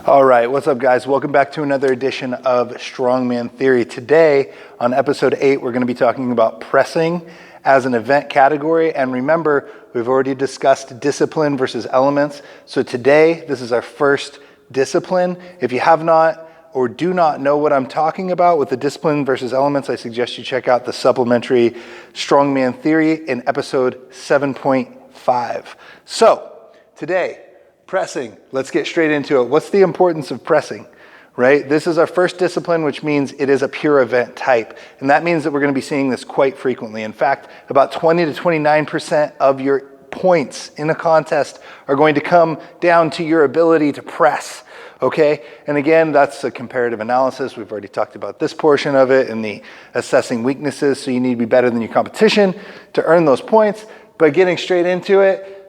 All right, what's up guys? Welcome back to another edition of Strongman Theory. Today on episode 8, we're going to be talking about pressing as an event category. And remember, we've already discussed discipline versus elements. So today, this is our first discipline. If you have not or do not know what I'm talking about with the discipline versus elements, I suggest you check out the supplementary Strongman Theory in episode 7.5. So today, pressing, let's get straight into it. What's the importance of pressing, right? This is our first discipline, which means it is a pure event type. And that means that we're going to be seeing this quite frequently. In fact, about 20 to 29% of your points in a contest are going to come down to your ability to press, okay? And again, that's a comparative analysis. We've already talked about this portion of it and the assessing weaknesses. So you need to be better than your competition to earn those points. But getting straight into it,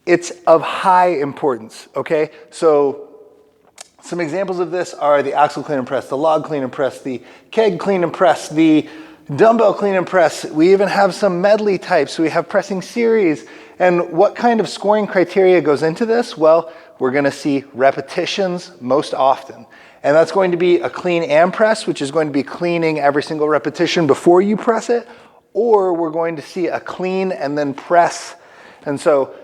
it's of high importance, okay? So some examples of this are the axle clean and press, the log clean and press, the keg clean and press, the dumbbell clean and press. We even have some medley types. We have pressing series. And what kind of scoring criteria goes into this? Well, we're gonna see repetitions most often. And that's going to be a clean and press, which is going to be cleaning every single repetition before you press it, or we're going to see a clean and then press. And so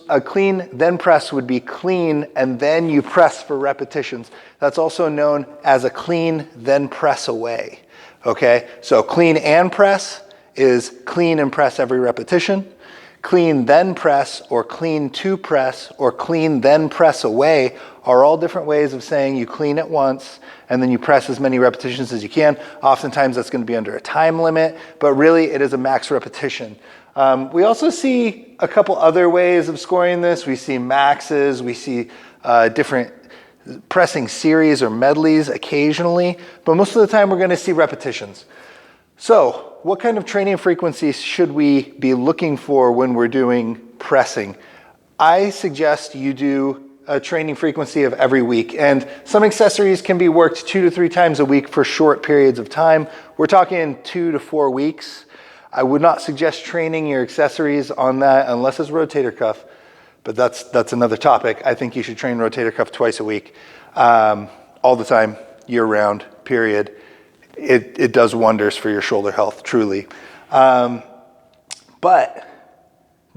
a clean then press would be clean and then you press for repetitions. That's also known as a clean then press away, okay? So clean and press is clean and press every repetition. Clean then press or clean to press or clean then press away are all different ways of saying you clean it once and then you press as many repetitions as you can. Oftentimes that's going to be under a time limit, but really it is a max repetition. We also see a couple other ways of scoring this. We see maxes, we see different pressing series or medleys occasionally, but most of the time we're going to see repetitions. So what kind of training frequencies should we be looking for when we're doing pressing? I suggest you do a training frequency of every week, and some accessories can be worked 2 to 3 times a week for short periods of time. We're talking 2 to 4 weeks. I would not suggest training your accessories on that unless it's rotator cuff, but that's another topic. I think you should train rotator cuff twice a week, all the time, year round, period. It does wonders for your shoulder health, truly. But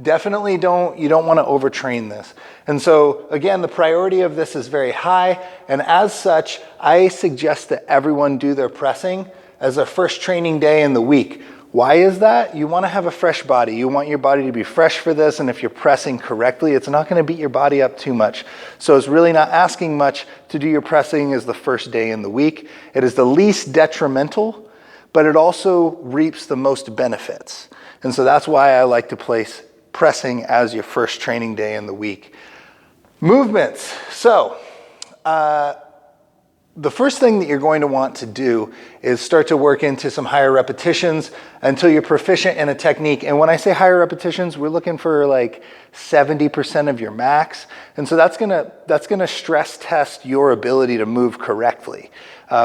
definitely you don't want to overtrain this. And so again, the priority of this is very high. And as such, I suggest that everyone do their pressing as their first training day in the week. Why is that? You want to have a fresh body. You want your body to be fresh for this, and if you're pressing correctly, it's not going to beat your body up too much. So it's really not asking much to do your pressing as the first day in the week. It is the least detrimental, but it also reaps the most benefits. And so that's why I like to place pressing as your first training day in the week. Movements. So, the first thing that you're going to want to do is start to work into some higher repetitions until you're proficient in a technique. And when I say higher repetitions, we're looking for like 70% of your max. And so that's gonna stress test your ability to move correctly.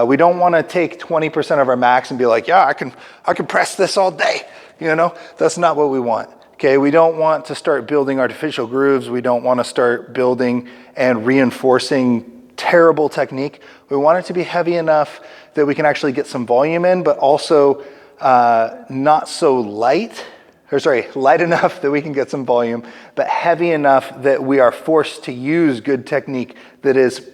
We don't want to take 20% of our max and be like, yeah, I can press this all day. You know, that's not what we want. Okay, we don't want to start building artificial grooves. We don't want to start building and reinforcing terrible technique. We want it to be heavy enough that we can actually get some volume in, but also not so light enough that we can get some volume, but heavy enough that we are forced to use good technique that is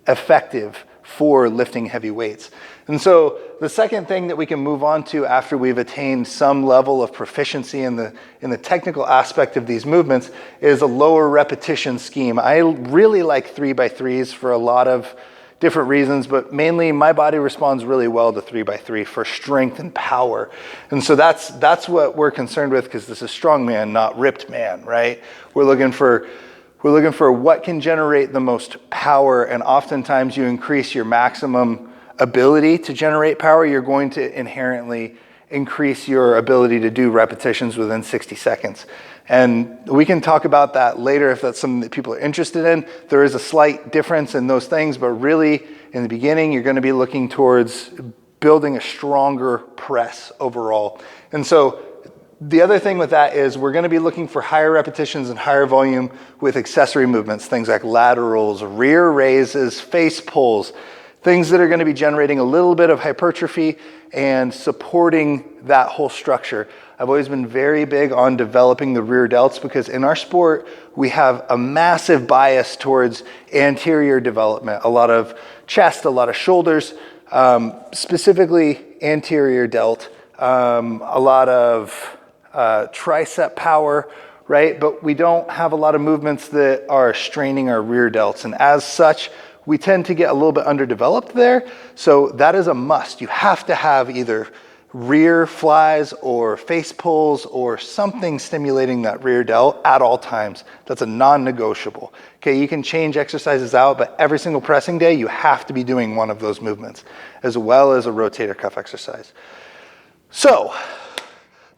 effective for lifting heavy weights. And so the second thing that we can move on to after we've attained some level of proficiency in the technical aspect of these movements is a lower repetition scheme. I really like 3x3s for a lot of different reasons, but mainly my body responds really well to 3x3 for strength and power. And so that's what we're concerned with, because this is strongman, not ripped man, right? We're looking for what can generate the most power, and oftentimes you increase your maximum ability to generate power, you're going to inherently increase your ability to do repetitions within 60 seconds. And we can talk about that later if that's something that people are interested in. There is a slight difference in those things, but really in the beginning, you're going to be looking towards building a stronger press overall. And so The other thing with that is we're going to be looking for higher repetitions and higher volume with accessory movements, things like laterals, rear raises, face pulls, things that are going to be generating a little bit of hypertrophy and supporting that whole structure. I've always been very big on developing the rear delts because in our sport, we have a massive bias towards anterior development, a lot of chest, a lot of shoulders, specifically anterior delt, a lot of tricep power, right? But we don't have a lot of movements that are straining our rear delts. And as such, we tend to get a little bit underdeveloped there. So that is a must. You have to have either rear flies or face pulls or something stimulating that rear delt at all times. That's a non-negotiable. Okay, you can change exercises out, but every single pressing day, you have to be doing one of those movements, as well as a rotator cuff exercise. So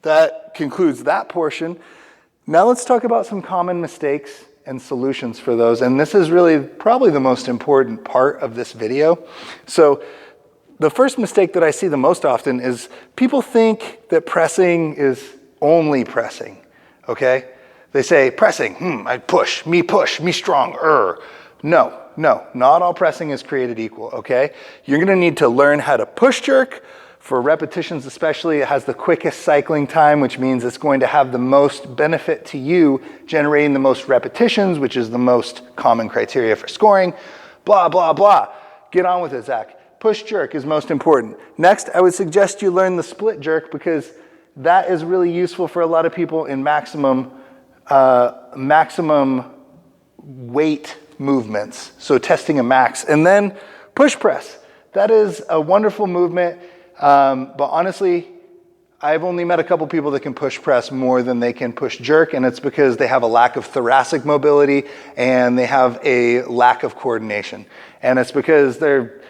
that concludes that portion. Now let's talk about some common mistakes and solutions for those. And this is really probably the most important part of this video. So the first mistake that I see the most often is people think that pressing is only pressing, okay? They say pressing, I push, me strong, No, not all pressing is created equal, okay? You're gonna need to learn how to push jerk. For repetitions especially, it has the quickest cycling time, which means it's going to have the most benefit to you, generating the most repetitions, which is the most common criteria for scoring, blah, blah, blah. Get on with it, Zach. Push jerk is most important. Next, I would suggest you learn the split jerk because that is really useful for a lot of people in maximum weight movements. So testing a max. And then push press. That is a wonderful movement. But honestly, I've only met a couple people that can push press more than they can push jerk, and it's because they have a lack of thoracic mobility and they have a lack of coordination. And it's because they're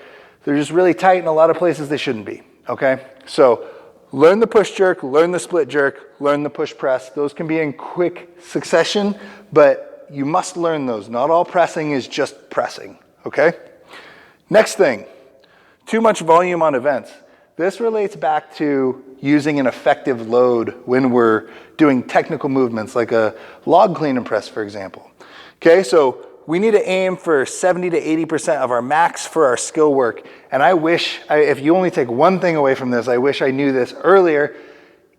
just really tight in a lot of places they shouldn't be, okay? So learn the push jerk, learn the split jerk, learn the push press. Those can be in quick succession, but you must learn those. Not all pressing is just pressing, okay? Next thing, too much volume on events. This relates back to using an effective load when we're doing technical movements like a log clean and press, for example. Okay, so we need to aim for 70 to 80% of our max for our skill work. And I wish, if you only take one thing away from this, I wish I knew this earlier.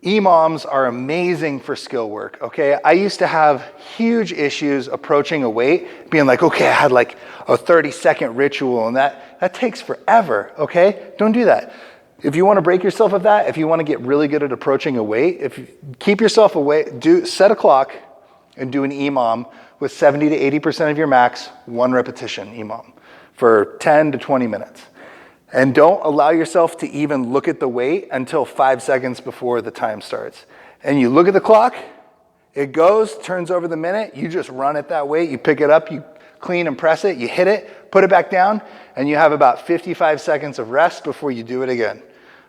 EMOMs are amazing for skill work, okay? I used to have huge issues approaching a weight, being like, okay, I had like a 30-second ritual, and that takes forever, okay? Don't do that. If you want to break yourself of that, if you want to get really good at approaching a weight, if you keep yourself away, set a clock and do an EMOM with 70 to 80% of your max, one repetition EMOM for 10 to 20 minutes. And don't allow yourself to even look at the weight until 5 seconds before the time starts. And you look at the clock, it goes, turns over the minute, you just run at that weight, you pick it up, you clean and press it, you hit it, put it back down, and you have about 55 seconds of rest before you do it again.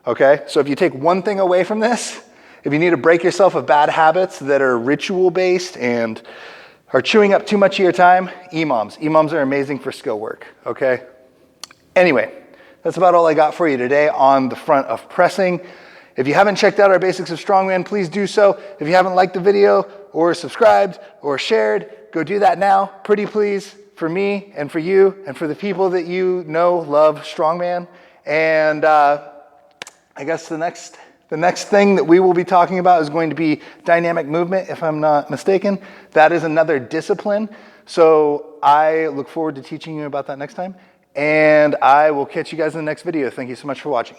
Okay, so if you take one thing away from this, if you need to break yourself of bad habits that are ritual-based and are chewing up too much of your time, EMOMs. EMOMs are amazing for skill work, okay? Anyway, that's about all I got for you today on the front of pressing. If you haven't checked out our Basics of Strongman, please do so. If you haven't liked the video or subscribed or shared, go do that now, pretty please, for me and for you and for the people that you know love Strongman. And I guess the next thing that we will be talking about is going to be dynamic movement, if I'm not mistaken. That is another discipline. So I look forward to teaching you about that next time. And I will catch you guys in the next video. Thank you so much for watching.